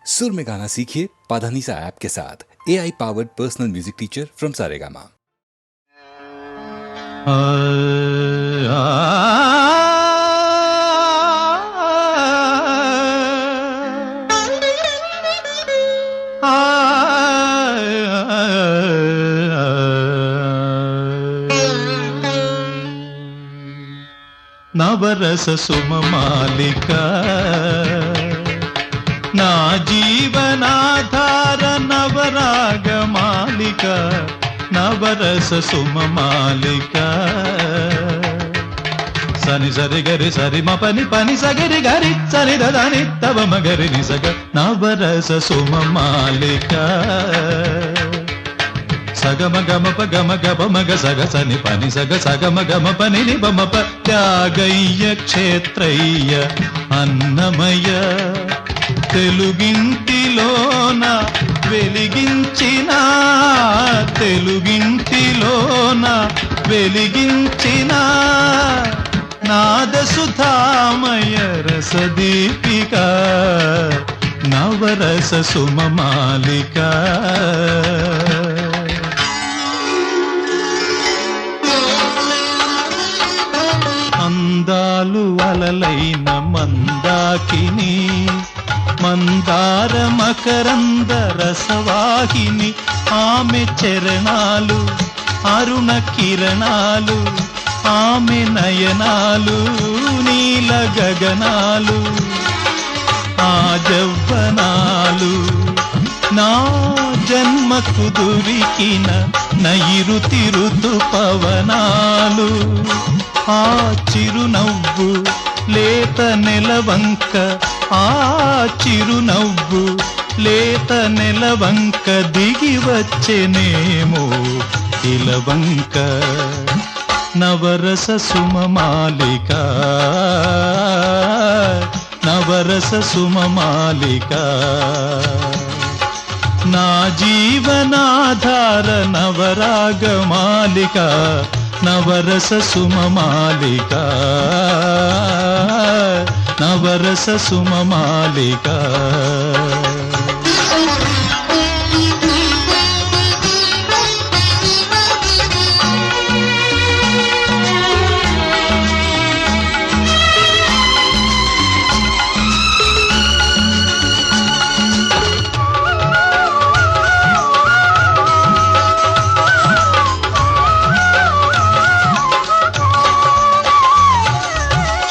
सुर में गाना सीखिए पाधानीसा ऐप के साथ। AI powered personal music teacher from Saregama. నవరస సుమమాలిక నా జీవనాధార నవరాగ మాలిక నవరస సుమమాలిక సని సరి గరి సరి మ పని పని సగరి గరి సని దని తవ మగరి నిసగ నవరస సుమమాలిక సగమ గమ ప గమ గప మగ సగ సని పని సగ సగమ గమ పని ని బమ ప త్యాగయ్య క్షేత్రయ్య అన్నమయ తెలుగింటిలోన వెలిగించిన తెలుగింటిలోన వెలిగించిన నాదసుధామయ రసదీపిక నవరస సుమమాలిక అందాలు అలలైన మందాకిని మందార మకరంద రసవాహిని ఆమె చరణాలు అరుణ కిరణాలు ఆమె నయనాలు నీల గగనాలు ఆ జవ్వనాలు నా జన్మకు దొరికిన నైరుతి ఋతుపవనాలు ఆ చిరునవ్వు లేత నెలవంక ఆ చిరునవ్వు లేత నెలవంక దిగి వచ్చెనేమో ఇలవంక నవరస సుమమాలిక నవరస సుమమాలిక నా జీవనాధార నవరాగమాలిక నవరస సుమమాలిక నవరస సుమమాలిక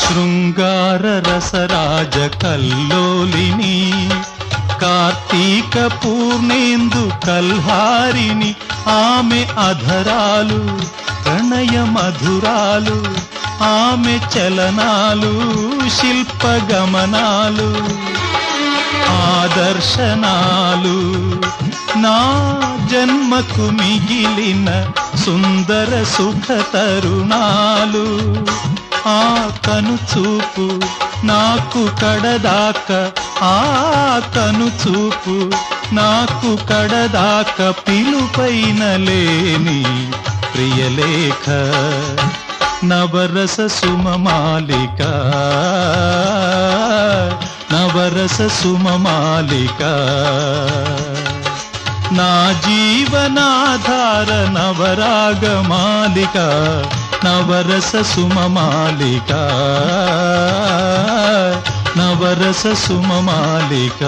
శృంగార రసరాజ కల్లోలిని కార్తీక పూర్ణేందు కల్హారిని ఆమె అధరాలు ప్రణయ మధురాలు ఆమె చలనాలు శిల్పగమనాలు ఆదర్శనాలు నా జన్మకు మిగిలిన సుందర సుఖ తరుణాలు ఆ కను చూపు నాకు కడదాక ఆ కను చూపు నాకు కడదాక పిలుపైన లేని ప్రియలేఖ నవరస సుమమాలిక నవరస సుమమాలిక నా జీవనాధార నవరాగమాలిక నవరస సుమమాలిక నవరస సుమమాలిక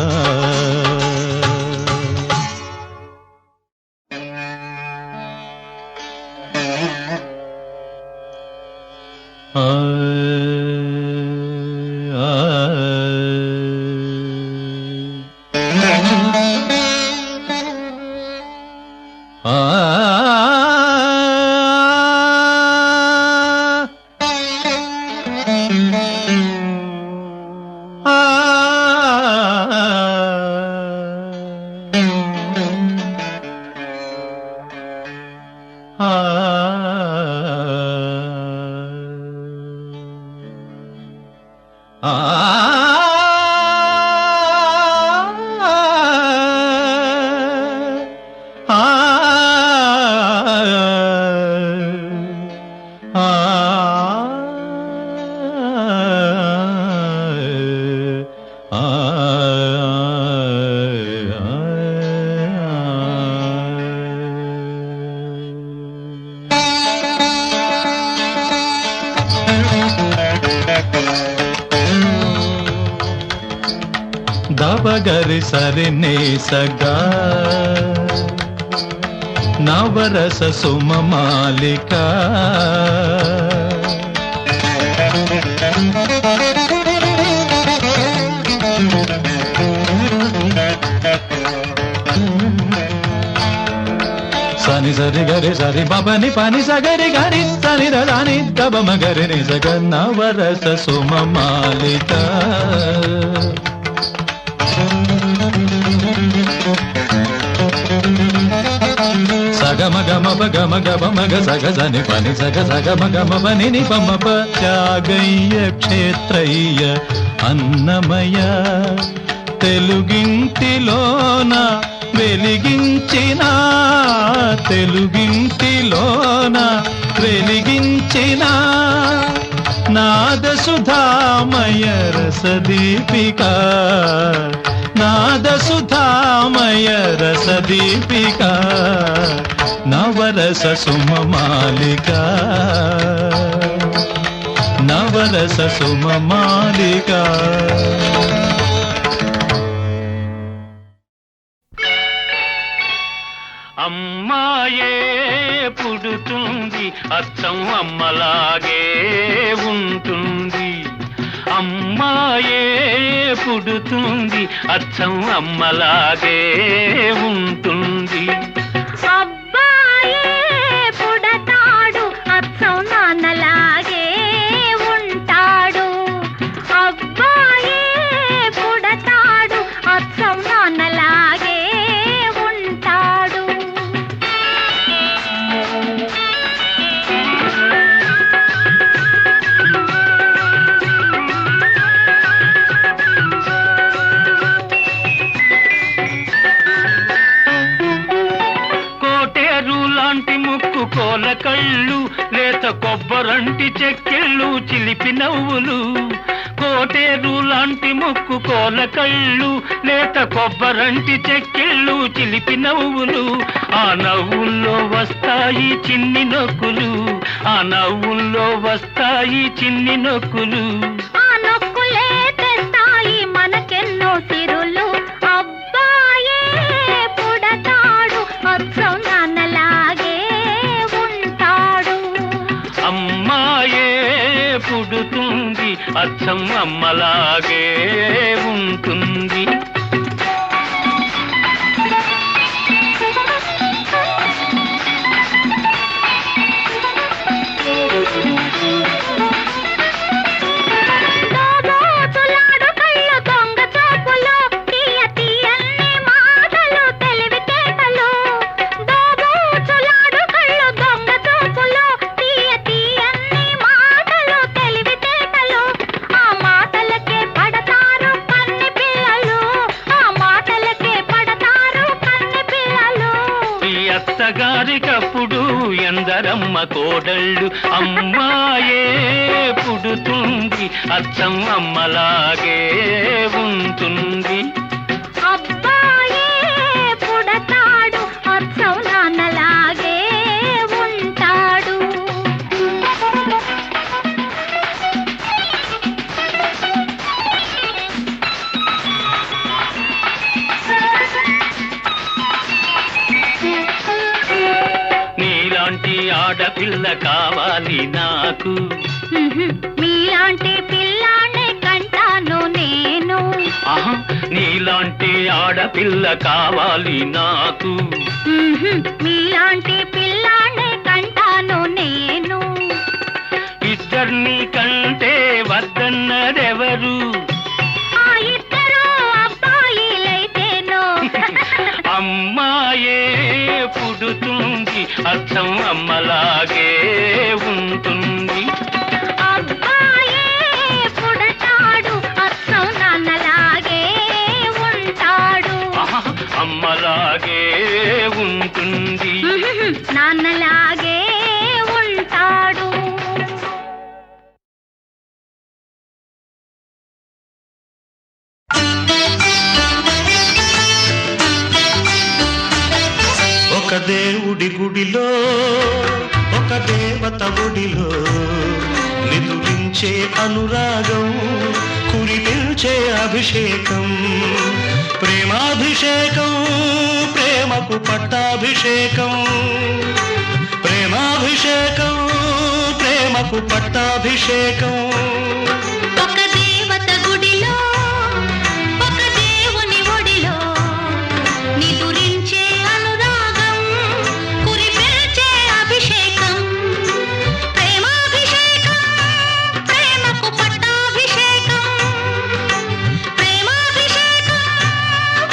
సబగరి సరి నే సగా నవరస సుమ మాలిక సని సరి గరి సరి బబని పని సగరి గరి సని దని దబ మగరి ని సగ నవరస సుమ మాలిక సగమ గమ గమ గమ మగ సగ సని పని సగ సగ మగమ పని ని పమ ప త్యాగయ్య క్షేత్రయ్య అన్నమయ తెలుగింటిలోన వెలిగించిన తెలుగింటిలోన వెలిగించిన నాదసుధామయ రసదీపిక నాదసుధామయ రసదీపిక నవరస సుమ మాలిక నవరస సుమ మాలిక అమ్మాయే పుడుతుంది అచ్చం అమ్మలాగే ఉంటుంది అమ్మాయే పుడుతుంది అచ్చం అమ్మలాగే ఉంటుంది అబ్బాయే పుడతాడు అచ్చం నాన్నలాగే ఉంటాడు అబ్బాయే పుడతాడు అచ్చం నాన్నలాగే ఉంటాడు కోల కళ్ళు లేత కొబ్బరంటి చెక్కిళ్ళు చిలిపి నవ్వులు కోటేరు లాంటి ముక్కు కోల కళ్ళు లేత కొబ్బరంటి చెక్కిళ్ళు చిలిపి నవ్వులు ఆ నవ్వుల్లో వస్తాయి చిన్ని నొక్కులు ఆ నవ్వుల్లో వస్తాయి చిన్ని నొక్కులు ఆ నొక్కులే తెస్తాయి మనకెన్నో సిరులు అబ్బాయే పుడతాడు అచ్చం నాన్నలాగే అమ్మాయే పుడుతుంది అచ్చం అమ్మలాగే ఉంటుంది అత్తగారికప్పుడు ఎందరమ్మ కోడళ్ళు అమ్మాయే పుడుతుంది అచ్చం అమ్మలాగే ఉంటుంది అబ్బాయే పుడతాడు అచ్చం నాన్నలాగే ఉంటాడు నీలాంటి ఆడపిల్ల కావాలి నాకు మీలాంటి పిల్లాన్ని కంటాను నేను నీలాంటి ఆడపిల్ల కావాలి నాకు మీలాంటి పిల్లాన్ని కంటాను నేను ఇద్దరిని కంటే వద్దన్నదెవరు ఆ ఇద్దరు అబ్బాయిలైతేనో అమ్మాయే పుడుతుంది అచ్చం అమ్మలాగే ఉంటుంది అబ్బాయే పుడతాడు అచ్చం నాన్నలాగే ఉంటాడు అమ్మలాగే ఉంటుంది నాన్నలాగే ఉంటాడు ఒక దేవుడి గుడిలో ఒక దేవత గుడిలో నిదురించు నిదురించే అనురాగం కురిపించే అభిషేకం ప్రేమాభిషేకం ప్రేమకు పట్టాభిషేకం ప్రేమాభిషేకం ప్రేమకు పట్టాభిషేకం ఒక దేవత గుడిలో ఒక దేవుని ఒడిలో నిదురించే అనురాగం కురిపించే అభిషేకం ప్రేమాభిషేకం ప్రేమకు పట్టాభిషేకం ప్రేమాభిషేకం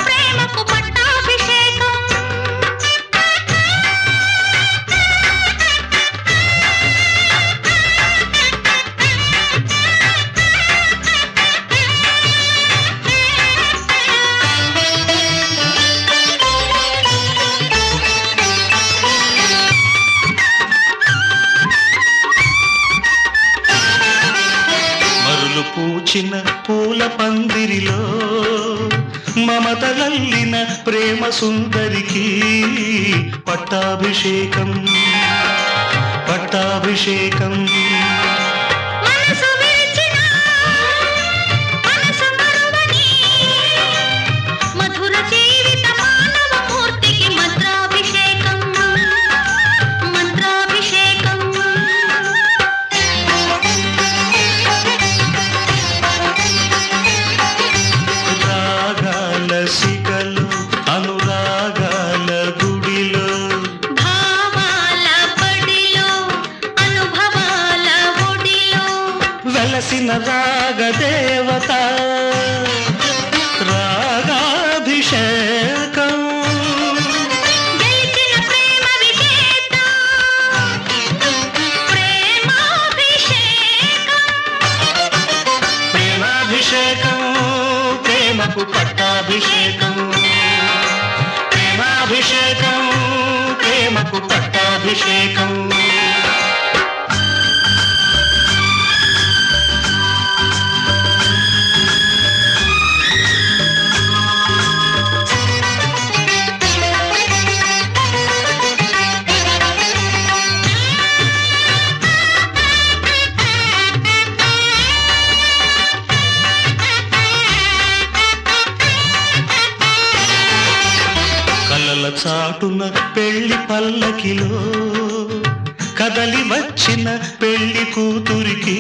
ప్రేమకు పట్టాభిషేకం మరులు పూచిన పూల పందిరిలో మమతలల్లిన ప్రేమ సుందరికి పట్టాభిషేకం పట్టాభిషేకం మనసు విరిచిన మనసు మరువని మధుర జీవిత మానవ మూర్తికి మంత్రాభిషేకం మంత్రాభిషేకం రాగాల సిగలు అనురాగాల గుడిలో భావాల బడిలో అనుభవాల ఒడిలో వెలసిన రాగదేవత రాగాభిషేకం గెలిచిన ప్రేమ విజేత ప్రేమాభిషేకం ప్రేమాభిషేకం ప్రేమకు పట్టాభిషేకం ప్రేమాభిషేకం ప్రేమకు పట్టాభిషేకం కలల చాటున పెళ్లి పల్లకిలో కదలి వచ్చిన పెళ్లి కూతురికి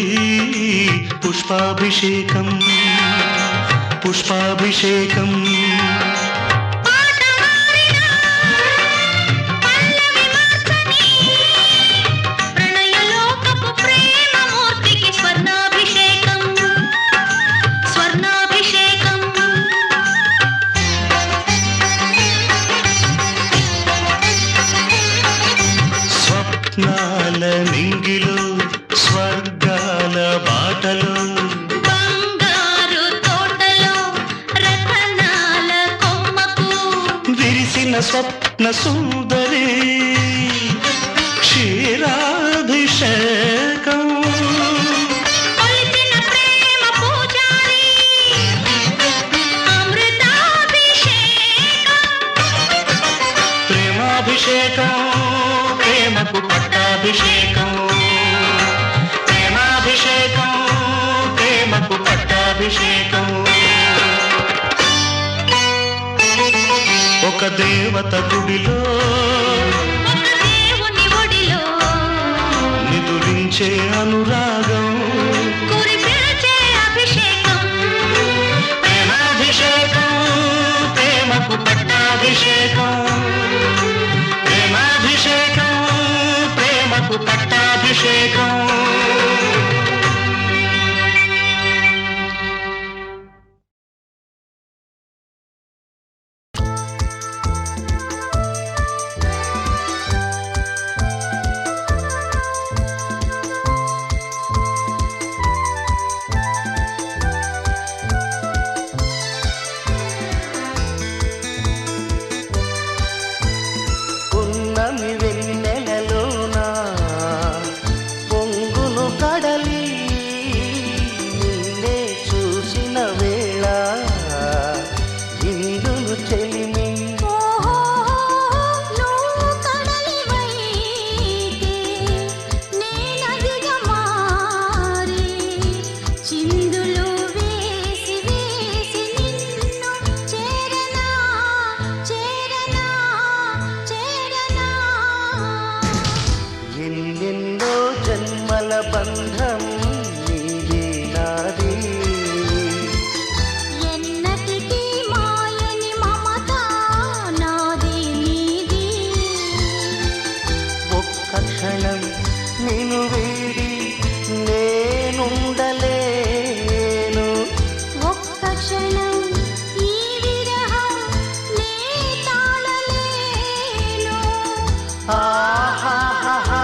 పుష్పాభిషేకం పుష్పాభిషేకం పాట మారినా పల్లవి మార్చని ప్రణయలోకపు ప్రేమమూర్తికి స్వర్ణాభిషేకం స్వర్ణాభిషేకం స్వప్నాల నింగిలో స్వర్గాల బాటలో బంగారు తోటలో రతనాల కొమ్మకు విరిసిన స్వప్న సుందరి క్షీరాభిషేకం కొలిచిన ప్రేమ పూజారి అమృతాభిషేకం ప్రేమాభిషేకం ప్రేమకు పట్టాభిషేకం ప్రేమాభిషేకం ప్రేమకు పట్టాభిషేకం ఒక దేవత గుడిలో ఒక దేవుని ఒడిలో నిదురించే అనురాగం కురిపించే అభిషేకం ప్రేమాభిషేకం ప్రేమకు పట్టాభిషేకం ప్రేమాభిషేకం ప్రేమకు పట్టాభిషేకం ఉన్నమి వెన్నెలలోన పొంగు బంధం నీది నాది ఎన్నటికీ మాయని మమత నాది నీది ఒక్క క్షణం నిన్ను వీడి నేనుండలేను ఒక్క క్షణం ఈ విరహం నే తాళలేను ఆహాహాహా,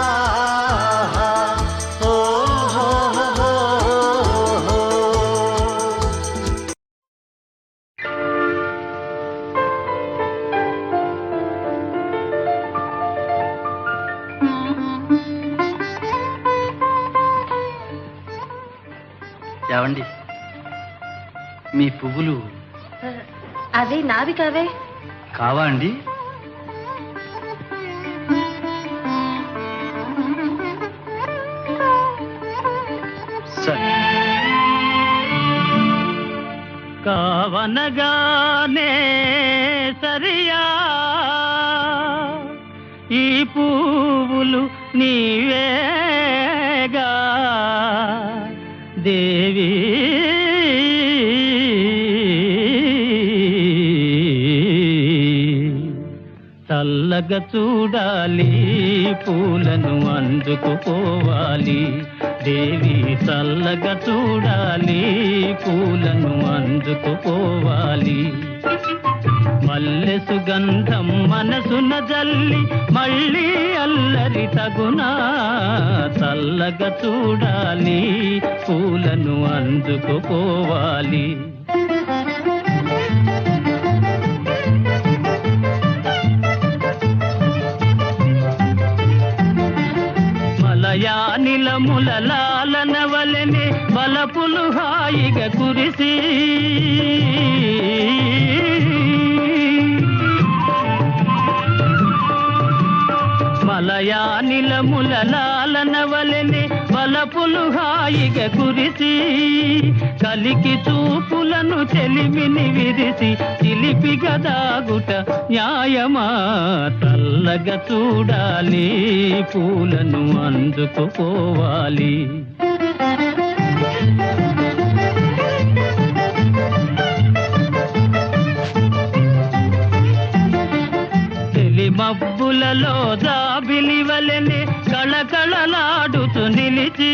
ఓహోహోహో. ఏవండి మీ పువ్వులు అవి నావి కావే కావా అండి? సరే కావనగానే సరియా ఈ పువ్వులు నీవేగా దేవి చల్లగా చూడాలి పూలను అందుకుపోవాలి దేవి చల్లగా చూడాలి పూలను అందుకుపోవాలి మల్లె సుగంధం మనసున జల్లి మళ్ళీ అల్లరి తగునా చల్లగా చూడాలి పూలను అందుకుపోవాలి మలయానిలముల లాలన వలెనే బలపులు హాయిగా కురిసి మలయానిలముల లాలన వలెనే బలపులు హాయిగా కురిసి కలికి చూపులను చెలిమిని విరిసి చిలిపిగా దాగుట న్యాయమా చల్లగా చూడాలి పూలను అందుకుపోవాలి మబ్బులలో జాబిలి వలెనే కళకళలాడుతూ నిలిచి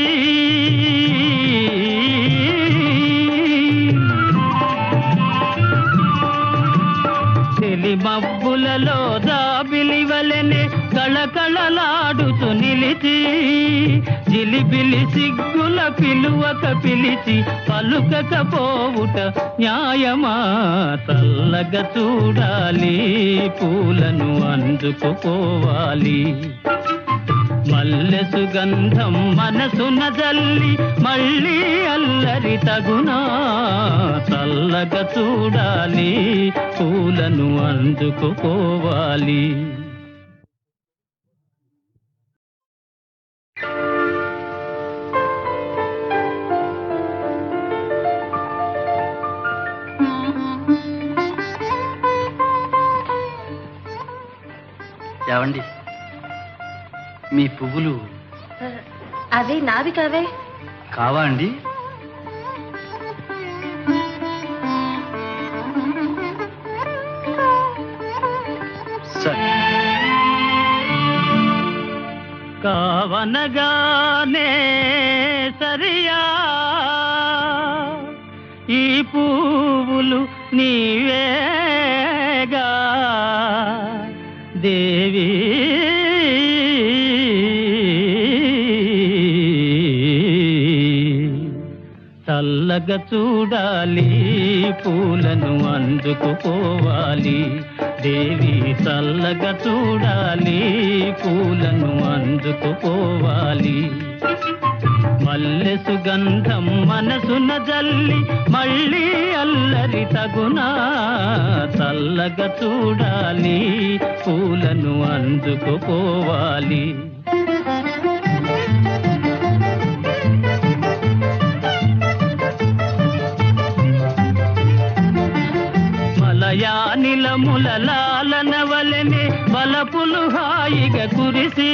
మబ్బులలో జాబిలి వలెనే కళకళలాడుతూ నిలిచి జిలిబిలి సిగ్గుల పిలువక పిలిచి పలుకకపోవుట న్యాయమా చల్లగా చూడాలి పూలను అందుకుపోవాలి మల్లె సుగంధం మనసున జల్లి మళ్ళీ అల్లరి తగునా చల్లగా చూడాలి పూలను అందుకుపోవాలి ఏవండి మీ పువ్వులు అవి నావి కావే కావా అండి? సరే కావనగానే సరియా ఈ పువ్వులు నీవేగా దేవి చల్లగా చూడాలి పూలను అందుకుపోవాలి దేవి చల్లగా చూడాలి పూలను అందుకుపోవాలి మల్లె సుగంధం మనసున జల్లి మళ్ళీ అల్లరి తగునా చల్లగా చూడాలి పూలను అందుకుపోవాలి మలయానిలముల లాలన వలెనే బలపులు హాయిగా కురిసి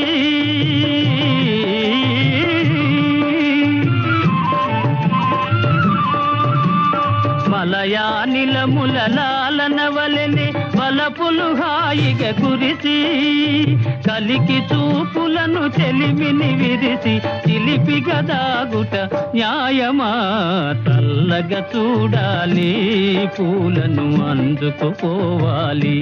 వలయానిలముల లాలనవలెనే వలపులు హాయిగా కురిసి కలికి చూపులను చెలిమిని విరిసి చిలిపిగా దాగుట న్యాయమా చల్లగా చూడాలి పూలను అందుకుపోవాలి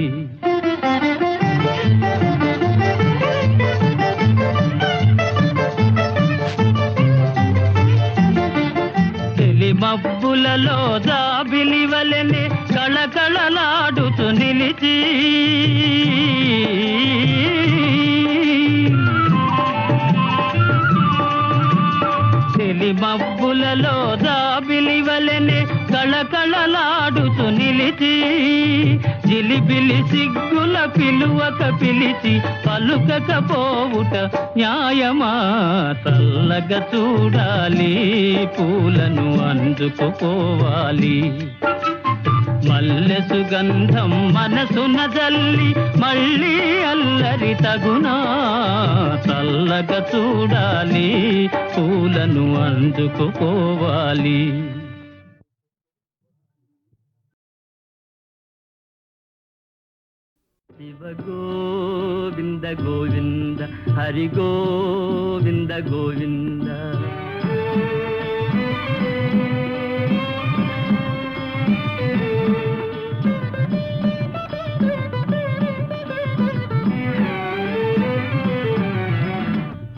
మబ్బులలో జాబిలి వలెనే కళకళలాడుతూ నిలిచి మబ్బులలో జాబిలి వలెనే కళకళలాడుతూ నిలిచి జిలిబిలి సిగ్గుల పిలువక పిలిచి పలుకకపోవుట న్యాయమా చల్లగా చూడాలి పూలను అందుకుపోవాలి మల్లె సుగంధం మనసున జల్లి మళ్ళీ అల్లరి తగునా చల్లగా చూడాలి పూలను అందుకుపోవాలి శివ గోవింద గోవింద హరి గోవింద గోవింద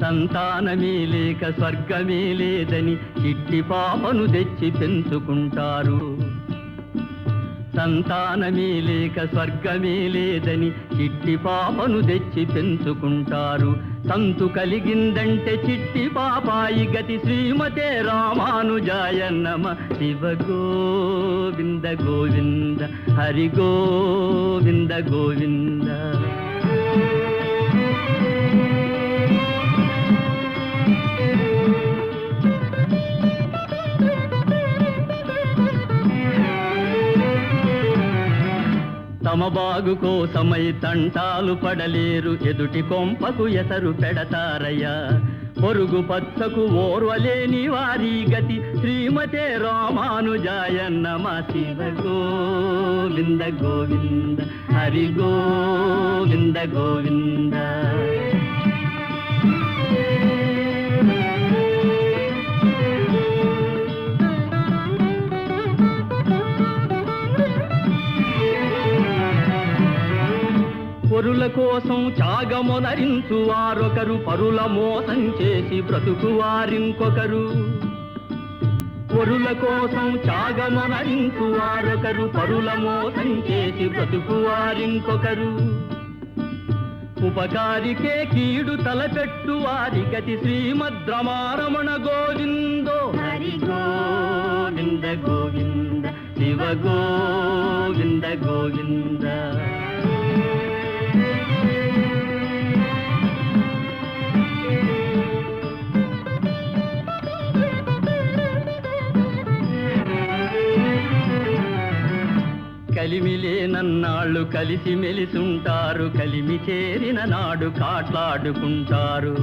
సంతానమే లేక స్వర్గమే లేదని చిట్టి పాపను తెచ్చి పెంచుకుంటారు సంతానమే లేక స్వర్గమే లేదని చిట్టి పాపను తెచ్చి పెంచుకుంటారు సంతు కలిగిందంటే చిట్టి పాపాయి గతి శ్రీమతే రామానుజాయ నమ శివ గోవింద గోవింద హరి గోవింద గోవింద తమ బాగు కోసమై తంటాలు పడలేరు ఎదుటి కొంపకు ఎసరు పెడతారయ్యా పొరుగు పచ్చకు ఓర్వలేని వారి గతి శ్రీమతే రామానుజాయ నమ శివ గోవింద గోవింద హరి గోవింద గోవింద పరుల కోసం త్యాగమునరించు వారొకరు పరుల మోసం చేసి బ్రతుకు వారింకొకరు పరుల కోసం త్యాగమునరించు వారొకరు పరుల మోసం చేసి బ్రతుకు వారింకొకరు ఉపకారికే కీడు తలపెట్టు వారి గతి శ్రీమద్రమారమణ గోవిందో హరి గోవింద గోవింద శివ గోవింద గోవింద కలిమిలేనన్నాళ్ళు కలిసి మెలిసుంటారు కలిమి చేరిన నాడు కాట్లాడుకుంటారు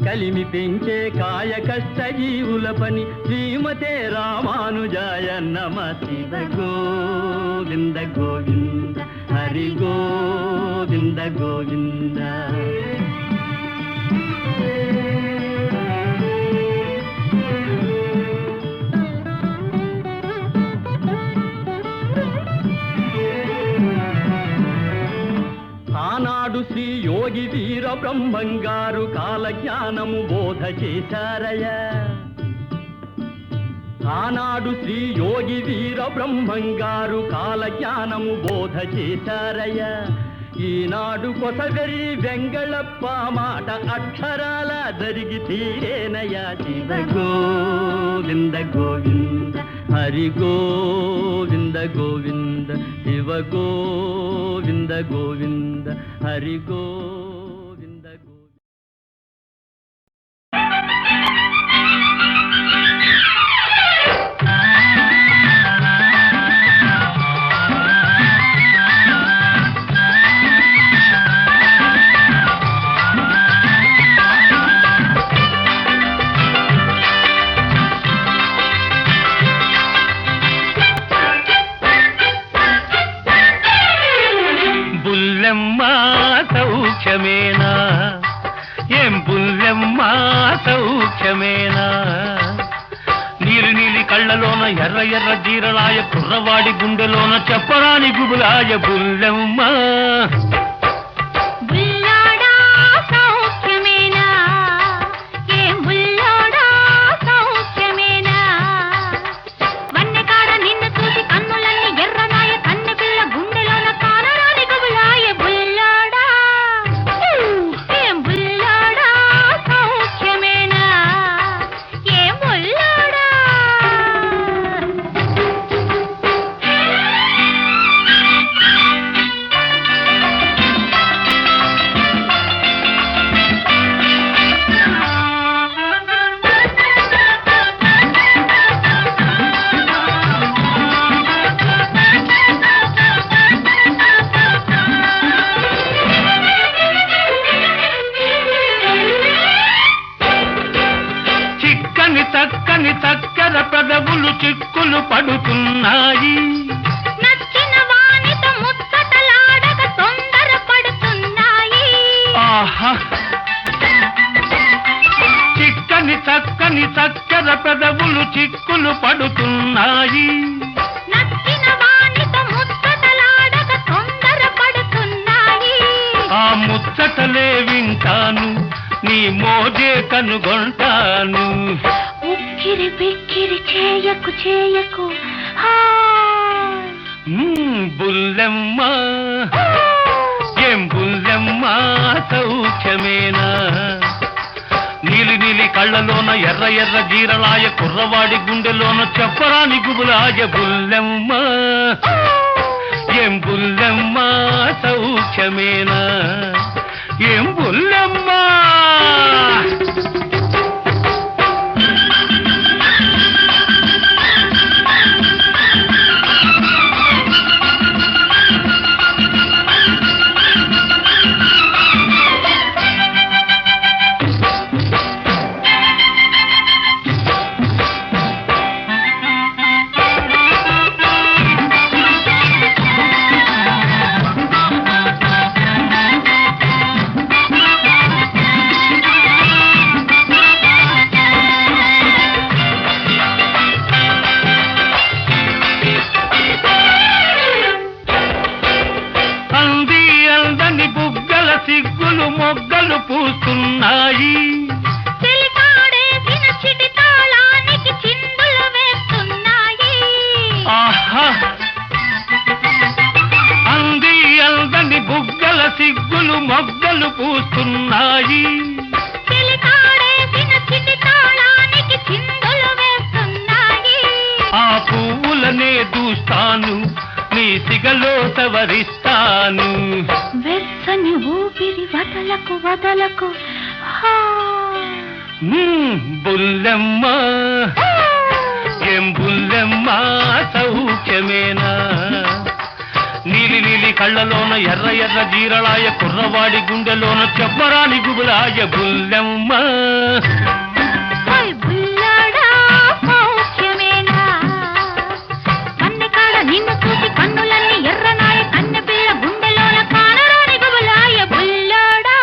కలిమి పెంచే కాయ కష్ట జీవుల పని శ్రీమతే రామానుజాయ నమ శివ గోవింద గోవింద హరి గోవింద గోవింద ఆనాడు శ్రీ యోగి వీర బ్రహ్మంగారు కాలజ్ఞానము బోధ చేశారయ్యా ఆనాడు శ్రీ యోగి వీర బ్రహ్మంగారు కాలజ్ఞానము బోధ చేశారయ్యా ఈనాడు కొసగరి వెంగళప్ప మాట అక్షరాల జరిగి తీరేనయ్యా శివ గోవింద గోవింద హరి గోవింద గోవింద శివ గోవింద గోవింద హరి గోవింద గోవింద బుల్లెమ్మ సౌఖ్యమేనా ఏం బుల్లెమ్మ సౌఖ్యమేనా నీలి నీలి కళ్ళలోన ఎర్ర ఎర్ర జీరలాయ కుర్రవాడి గుండెలోన చెప్పరాని గుబులాయ బుల్లెమ్మ బుల్లోడా సౌఖ్యమేనా ఏం బుల్లోడా సౌఖ్యమేనా వన్నెకాడ నిన్ను చూసి కన్నులన్నీ ఎర్రనాయ కన్నె పిల్ల గుండెలోన కానరాని గుబులాయ బుల్లోడా ఏం బుల్లోడా సౌఖ్యమేనా ఏం బుల్లోడా చిక్కని చక్కని చక్కెర పెదవులు చిక్కులు పడుతున్నాయి నచ్చిన వానితో ముచ్చటలాడక తొందర పడుతున్నాయి ఆహా చిక్కని చక్కని చక్కెర పెదవులు చిక్కులు పడుతున్నాయి నచ్చిన వానితో ముచ్చటలాడక తొందర పడుతున్నాయి ఆ ముచ్చటలే వింటాను నీ మోజే కనుగొంటాను ఉక్కిరి బిక్కిరి చేయకు చేయకు బుల్లెమ్మ ఏం బుల్లెమ్మ సౌఖ్యమేనా నీలి నీలి కళ్ళలోన ఎర్ర ఎర్ర జీరలాయ కుర్రవాడి గుండెలోన చెప్పరాని గుబులాయ బుల్లెమ్మ ఏం బుల్లెమ్మ సౌఖ్యమేనా ఏం బుల్లెమ్మ సిగ్గులు మొగ్గలు పూస్తున్నాయి సిలికాడేసిన చిటి తాళానికి చిందులు వేస్తున్నాయి ఆహా అంది అందని బుగ్గల సిగ్గులు మొగ్గలు పూస్తున్నాయి సిలికాడేసిన చిటి తాళానికి చిందులు వేస్తున్నాయి ఆ పువ్వులనే దూస్తాను నీ సిగలో సవరిస్తాను వెచ్చని ఊపిరి వదలకు వదలకు బుల్లెమ్మ ఏం బుల్లెమ్మ సౌఖ్యమేనా నీలి నీలి కళ్ళలోన ఎర్ర ఎర్ర జీరలాయ కుర్రవాడి గుండెలోన చెప్పరాని గుబులాయ బుల్లెమ్మ బుల్లోడా సౌఖ్యమేనా కన్నెకాడ నిన్ను చూసి కన్నులన్నీ ఎర్రనాయ కన్నె పిల్ల గుండెలోన కానరాని గుబులాయ బుల్లోడా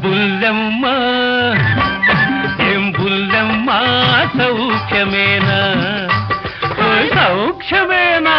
బుల్లెమ్మ ఏం బుల్లెమ్మ సౌఖ్యమేనా సౌఖ్యమేనా